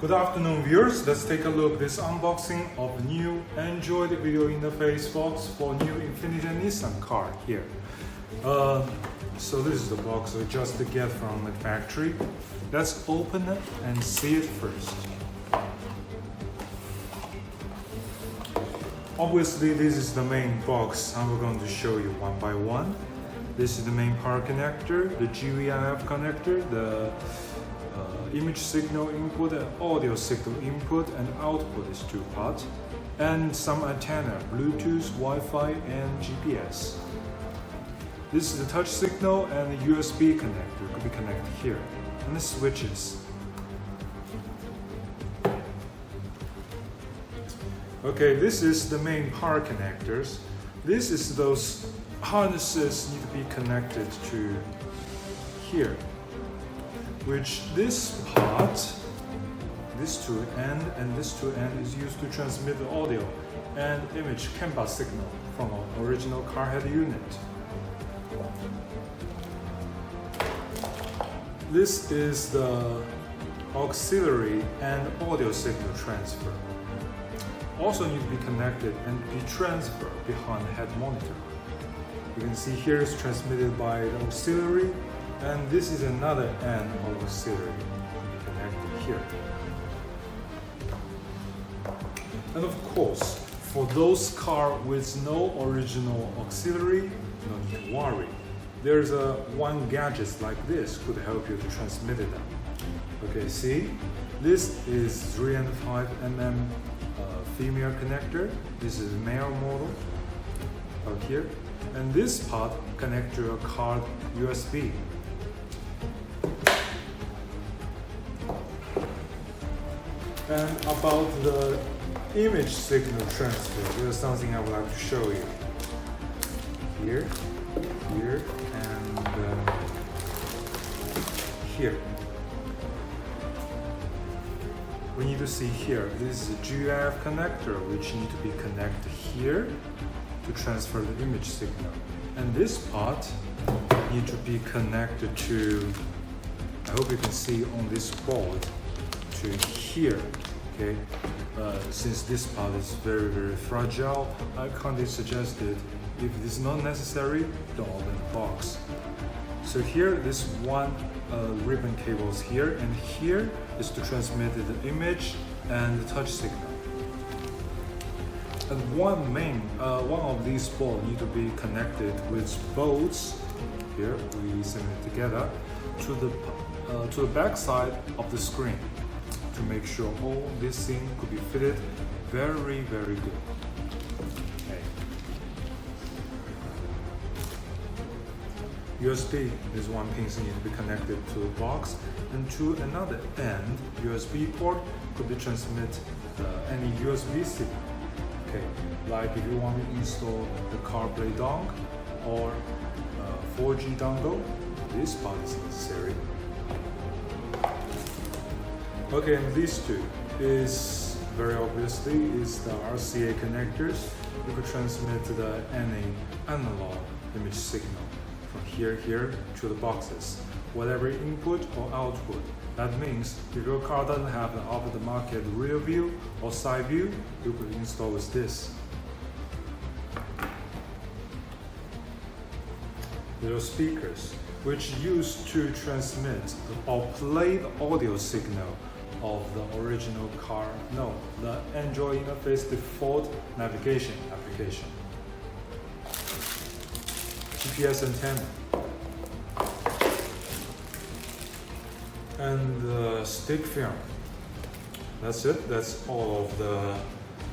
Good afternoon viewers, let's take a look at this unboxing of new Android video interface box for new Infiniti and Nissan car here. So this is the box we just get from the factory. Let's open it and see it first. Obviously this is the main box I'm going to show you one by one. This is the main power connector, the GVIF connector, the image signal input and audio signal input and output is 2 parts, and some antenna, Bluetooth, Wi-Fi and GPS. This is the touch signal and the USB connector could be connected here, and the switches. Okay, this is the main power connectors. This is those harnesses need to be connected to here, which this part, this two end and this two end is used to transmit the audio and image CAN signal from our original car head unit. This is the auxiliary and audio signal transfer. Also need to be connected and be transferred behind the head monitor. You can see here is transmitted by the auxiliary, and this is another end of auxiliary connected here. And of course, for those cars with no original auxiliary, no need to worry. There's one gadget like this could help you to transmit them. Okay, see, this is 3 and 5 mm female connector. This is male model out here, and this part connect to a card USB. And about the image signal transfer, there's something I would like to show you. Here, here, and here. We need to see here, this is a GIF connector which need to be connected here to transfer the image signal. And this part need to be connected to, I hope you can see on this board, to here. Okay, since this part is very fragile, I kindly suggest it, if it is not necessary, don't open the box. So here, this one ribbon cable is here, and here is to transmit the image and the touch signal. And one of these boards need to be connected with bolts. Here we send it together to the back side of the screen to make sure all this thing could be fitted very good. Okay. USB is one pin that needs to be connected to the box, and to another end, USB port could be transmit any USB signal. Okay, like if you want to install the CarPlay dongle or 4G dongle, this part is necessary. Okay, and these two is very obviously is the RCA connectors. You could transmit any analog image signal from here to the boxes, whatever input or output. That means if your car doesn't have the off-the-market rear view or side view, you could install with this. There are speakers which used to transmit or play the audio signal of the original car, the Android interface default navigation application. GPS antenna. And the stick film. That's it. That's all of the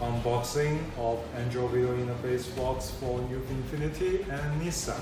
unboxing of Android video interface box for new Infiniti and Nissan.